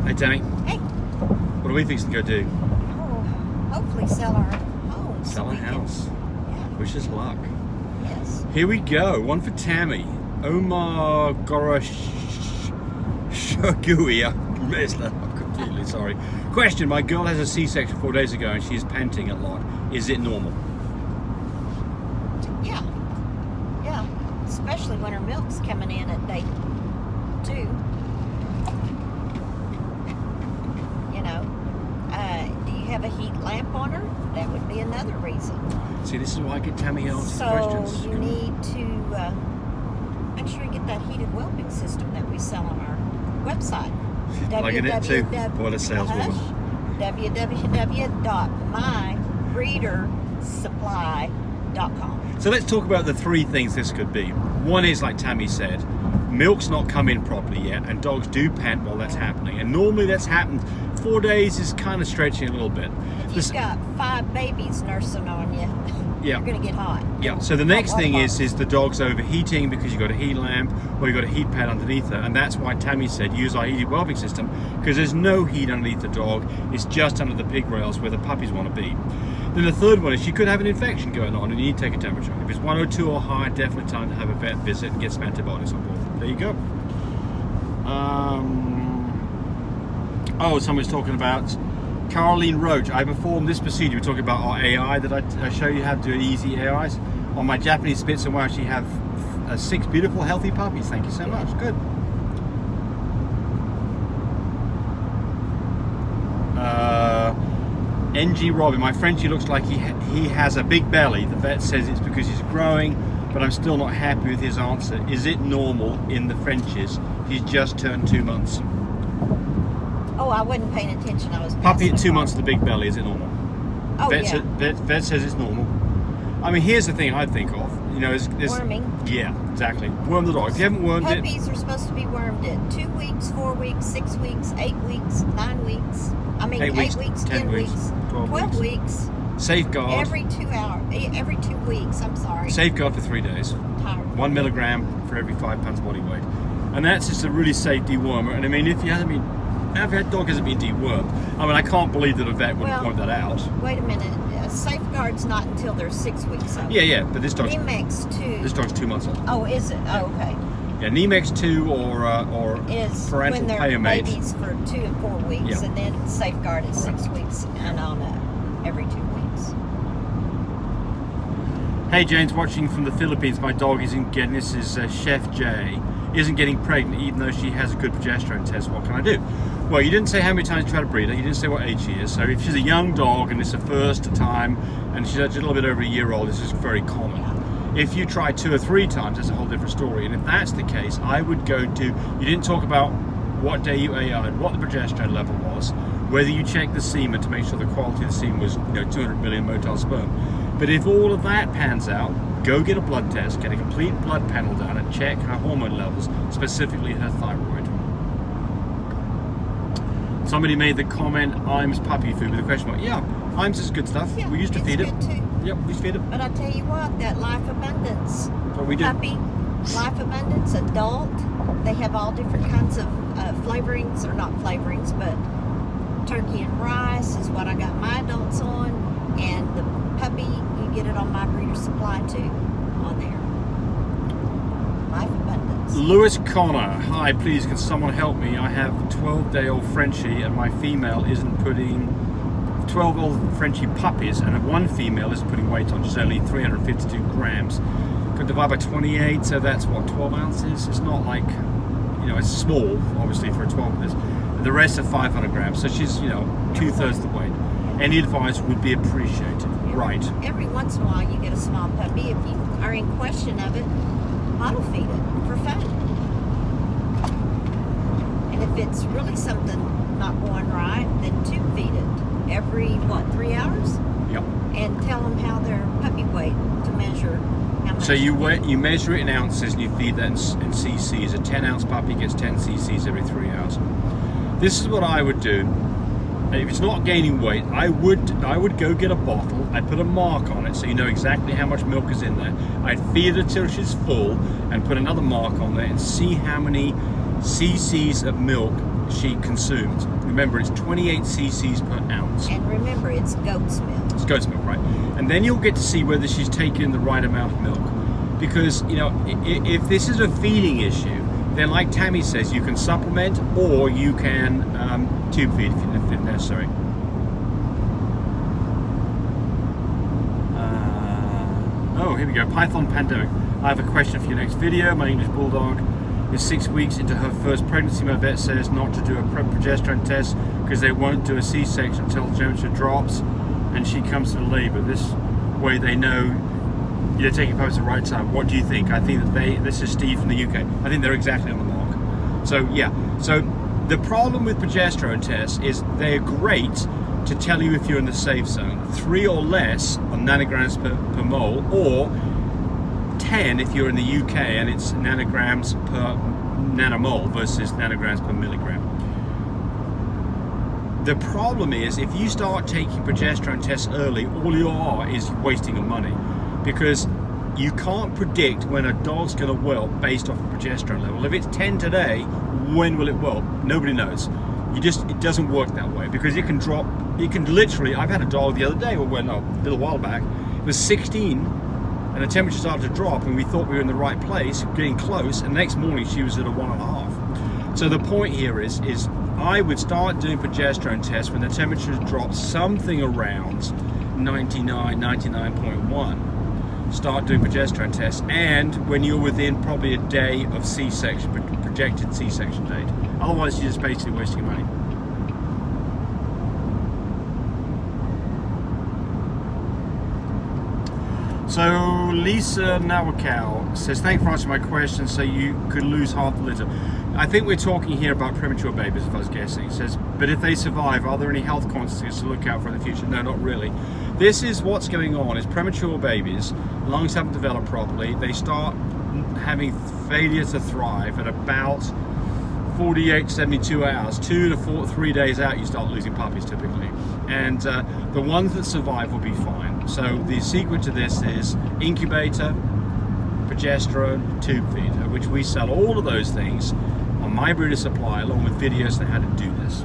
Hey, Tammy. Hey. What are we fixing to go do? Oh, hopefully sell our home. Sell a house. Yeah. Wish us luck. Yes. Here we go. One for Tammy. Omar Gorashagui. I messed that up completely, sorry. Question, my girl has a C-section 4 days ago and she is panting a lot. Is it normal? Yeah. Yeah. Especially when her milk's coming in at day 2. You know. Do you have a heat lamp on her? That would be another reason. See, this is why I get Tammy to answer So questions. you need to make sure you get that heated whelping system that we sell on our website. Plugging it too. What a saleswoman. www.mybreedersupply.com. So let's talk about the 3 things this could be. One is, like Tammy said, milk's not come in properly yet, and dogs do pant while that's happening. And normally that's happened 4 days is kind of stretching a little bit. If you've got 5 babies nursing on you, Yeah. you're going to get hot. Yeah, so the next thing is the dog's overheating because you've got a heat lamp or you've got a heat pad underneath her, and that's why Tammy said use our heated whelping system, because there's no heat underneath the dog, it's just under the pig rails where the puppies want to be. Then the third one is she could have an infection going on and you need to take a temperature. If it's 102 or higher, definitely time to have a vet visit and get some antibiotics on board. There you go. Oh, someone's talking about Caroline Roach. I performed this procedure. We're talking about our AI that I show you how to do easy AIs. On my Japanese Spitz, and we actually have 6 beautiful, healthy puppies. Thank you so much. Good. NG Robin, my Frenchie looks like he has a big belly. The vet says it's because he's growing, but I'm still not happy with his answer. Is it normal in the Frenchies? He's just turned 2 months. Oh, I wasn't paying attention. I was Puppy at 2 months with a big belly, is it normal? Oh, vet, yeah. vet says it's normal. I mean, here's the thing I think of. You know, is Worming. Yeah, exactly. Worm the dog. If you haven't wormed Puppies are supposed to be wormed at 2 weeks, 4 weeks, 6 weeks, 8 weeks, 9 weeks. I mean, 8 weeks, 10 weeks, 12 weeks. Safeguard. Every 2 weeks. I'm sorry. Safeguard for 3 days. I'm tired. 1 milligram for every 5 pounds body weight, and that's just a really safe dewormer. And I mean, if that dog hasn't been dewormed, I mean, I can't believe that a vet would point that out. Wait a minute. Safeguard's not until they're 6 weeks old. Yeah, but this dog's Nemex 2. This dog's 2 months old. Oh, is it? Oh, okay. Yeah, Nemex 2 or Is parental when they're Payamate. babies for 2 and 4 weeks, Yeah. and then Safeguard is 6 weeks, and on every 2 weeks. Hey, Jane's watching from the Philippines. My dog isn't getting. This is Chef J. Isn't getting pregnant, even though she has a good progesterone test. What can I do? Well, you didn't say how many times you tried to breed her. You didn't say what age she is. So if she's a young dog and it's her first time and she's a little bit over a year old, this is very common. If you try 2 or 3 times, that's a whole different story. And if that's the case, I would go to, you didn't talk about what day you AI'd, what the progesterone level was, whether you checked the semen to make sure the quality of the semen was 200 million motile sperm. But if all of that pans out, go get a blood test, get a complete blood panel done, and check her hormone levels, specifically her thyroid. Somebody made the comment, IMS puppy food with a question mark. Yeah, IMS is good stuff. Yeah, we used to feed it. It's good too. Yep, we feed it. But I tell you what, that Life Abundance What we do. puppy, Life Abundance adult, they have all different kinds of flavorings, or not flavorings, but turkey and rice is what I got my adults on, and the puppy, you get it on My Breeder Supply too, on there. Life Abundance. Lewis Connor, hi, please can someone help me? I have a 12-day-old Frenchie and my female isn't putting 12-old Frenchie puppies, and one female isn't putting weight on. She's only 352 grams. Could divide by 28, so that's what, 12 ounces? It's not like, it's small, obviously, for a 12. The rest are 500 grams, so she's, 2/3 the weight. Any advice would be appreciated. Right. Every once in a while, you get a small puppy. If you are in question of it, bottle feed it for fun. And if it's really something not going right, then tube feed it every 3 hours? Yep. And tell them how their puppy weight to measure how much. So you measure it in ounces and you feed that in cc's. A 10-ounce puppy gets 10 cc's every 3 hours. This is what I would do. If it's not gaining weight, I would go get a bottle. I'd put a mark on it so you know exactly how much milk is in there. I'd feed her till she's full and put another mark on there and see how many cc's of milk she consumes. remember it's 28 cc's per ounce. And remember, it's goat's milk. It's goat's milk, right? And then you'll get to see whether she's taking the right amount of milk. Because, you know, if this is a feeding issue, then like Tammy says, you can supplement or you can tube feed if necessary. Oh, here we go. Python Pandemic. I have a question for your next video. My English Bulldog is 6 weeks into her first pregnancy. My vet says not to do a progesterone test because they won't do a C-section until the temperature drops and she comes to labor. This way they know you're taking puppies at the right time. What do you think? I think that this is Steve from the UK. I think they're exactly on the mark. So yeah, so the problem with progesterone tests is they're great to tell you if you're in the safe zone. 3 or less on nanograms per mole, or 10 if you're in the UK and it's nanograms per nanomole versus nanograms per milligram. The problem is if you start taking progesterone tests early, all you are is wasting your money, because you can't predict when a dog's going to whelp based off a progesterone level. If it's 10 today, when will it whelp? Nobody knows. It doesn't work that way, because it can drop. It can literally. I've had a dog the other day, or well, no, a little while back. It was 16, and the temperature started to drop, and we thought we were in the right place, getting close. And the next morning, she was at a 1.5. So the point here is I would start doing progesterone tests when the temperature drops something around 99, 99.1. Start doing progesterone tests, and when you're within probably a day of C-section, projected C-section date. Otherwise, you're just basically wasting money. So Lisa Nawakal says, thanks for answering my question. So you could lose half the litter. I think we're talking here about premature babies, if I was guessing. It says, but if they survive, are there any health consequences to look out for in the future? No, not really. This is what's going on, is premature babies, lungs haven't developed properly, they start having failure to thrive at about 48, 72 hours, 2 to 3 days out, you start losing puppies typically. And the ones that survive will be fine. So the secret to this is incubator, progesterone, tube feed, which we sell all of those things on My Breeder Supply, along with videos on how to do this.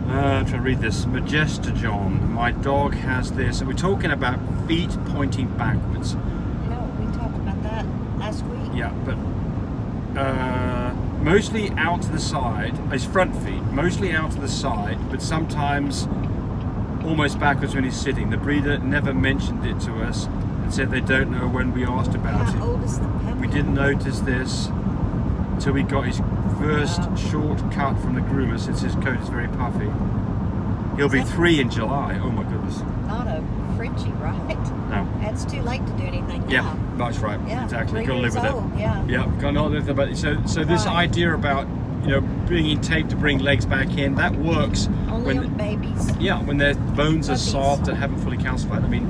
I'm trying to read this. Majesta John, my dog has this. And we're talking about feet pointing backwards. No, we talked about that last week. Yeah, but mostly out to the side. His front feet, mostly out to the side, but sometimes almost backwards when he's sitting. The breeder never mentioned it to us and said they don't know when we asked about it. How old is the puppy? We didn't notice this until we got his first short cut from the groomer, since his coat is very puffy. He'll be 3 in July. Oh my goodness. Not a Frenchie, right? No. It's too late to do anything now. Yeah, that's right. Yeah, Exactly. 3 Got to live years with old, it. Yeah. Yeah, got to live with it. So this idea about, you know, bringing tape to bring legs back in, that works Only on babies. Yeah, when their bones Puppies. are soft and haven't fully calcified. I mean,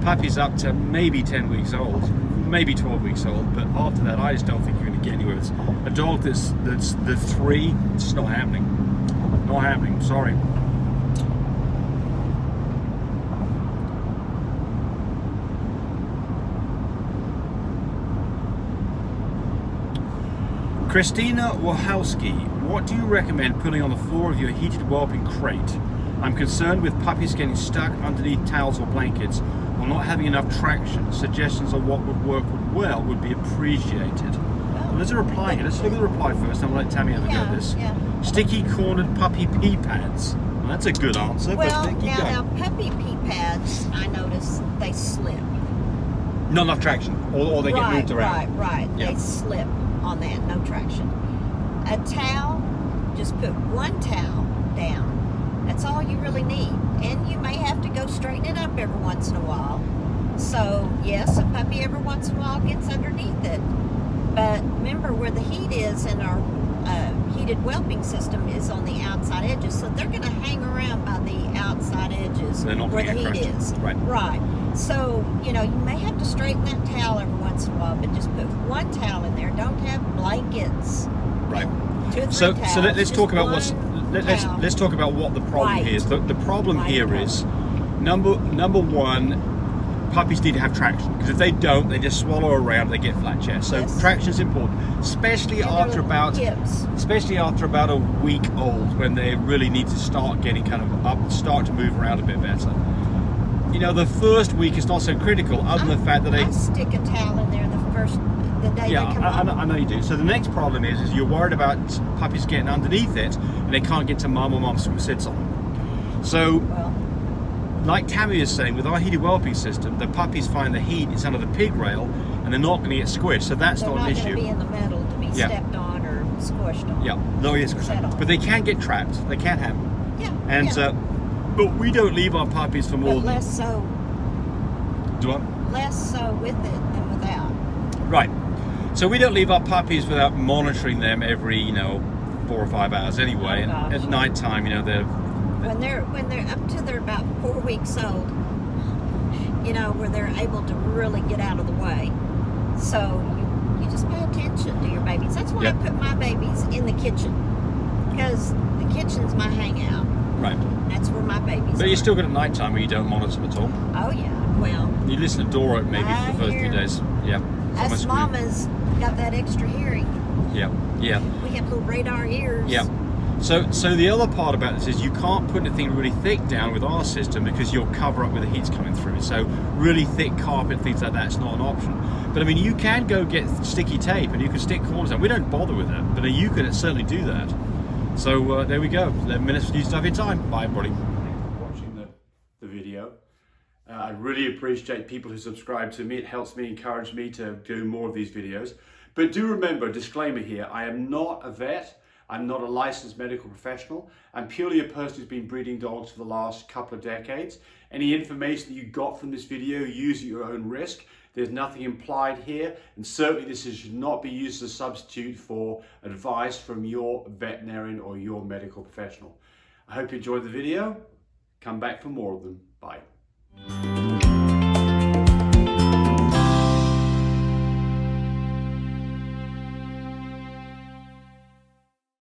puppies up to maybe 10 weeks old, maybe 12 weeks old, but after that, I just don't think you're going to get anywhere. It's a dog that's 3, it's just not happening. Not happening. Sorry. Christina Wachowski, what do you recommend putting on the floor of your heated whelping crate? I'm concerned with puppies getting stuck underneath towels or blankets or not having enough traction. Suggestions on what would work well would be appreciated. Well, there's a reply here. Let's look at the reply first, and I'll let Tammy have a go at this. Yeah. Sticky cornered puppy pee pads. Well, that's a good answer. Well, but keep now going. puppy pee pads, I notice they slip. Not enough traction, or they get moved around. Right. Yeah. They slip on that, no traction. A towel, just put one towel down. That's all you really need. And you may have to go straighten it up every once in a while. So, yes, a puppy every once in a while gets underneath it. But remember, where the heat is in our heated whelping system is on the outside edges. So they're going to hang around by the outside edges They're not where the gonna heat get crushed. is. Right. So, you know, you may have to straighten that towel every once in a while, but just put one towel in there. Don't have blankets. Right. 2 or 3 So towels. let's talk about let's talk about what the problem Right. is. The problem Right here problem. is Number one, puppies need to have traction, because if they don't, they just swallow around, they get flat chest. So Yes. traction is important, especially And after their about hips. a week old, when they really need to start getting kind of up, start to move around a bit better. You know, the first week is not so critical, other than the fact that I stick a towel in there the day they come home. I know you do. So the next problem is you're worried about puppies getting underneath it and they can't get to mum, or mum sits on them. So, Well, like Tammy is saying, with our heated whelping system, the puppies find the heat is under the pig rail and they're not going to get squished, so that's they're not not an going to issue. be in the middle to be Yeah. stepped on or squished on. Yeah, no, yes, Set on. but they can get trapped. They can happen. Yeah. And yeah. but we don't leave our puppies for more But than. less so with it than without. Right. So we don't leave our puppies without monitoring them every 4 or 5 hours anyway. Oh, and gosh. at night time, they're When they're up to they're about 4 weeks old, where they're able to really get out of the way. So you just pay attention to your babies. That's why I put my babies in the kitchen, because the kitchen's my hangout. right. That's where my babies But are. you're still good at night time where you don't monitor them at all. Oh yeah. Well, You listen to the door open maybe for the first few hear- days. Yeah. us Almost mamas got that extra hearing. Yeah. Yeah. We have little radar ears. Yeah. So the other part about this is you can't put anything really thick down with our system, because you'll cover up where the heat's coming through. So really thick carpet, things like that's not an option. But I mean, you can go get sticky tape and you can stick corners down. We don't bother with that, but you can certainly do that. So there we go. 11 minutes for you stuff in time. Bye, everybody. Thanks for watching the video. I really appreciate people who subscribe to me. It helps me, encourage me to do more of these videos. But do remember, disclaimer here, I am not a vet. I'm not a licensed medical professional. I'm purely a person who's been breeding dogs for the last couple of decades. Any information that you got from this video, use at your own risk. There's nothing implied here, and certainly this should not be used as a substitute for advice from your veterinarian or your medical professional. I hope you enjoyed the video. Come back for more of them. Bye.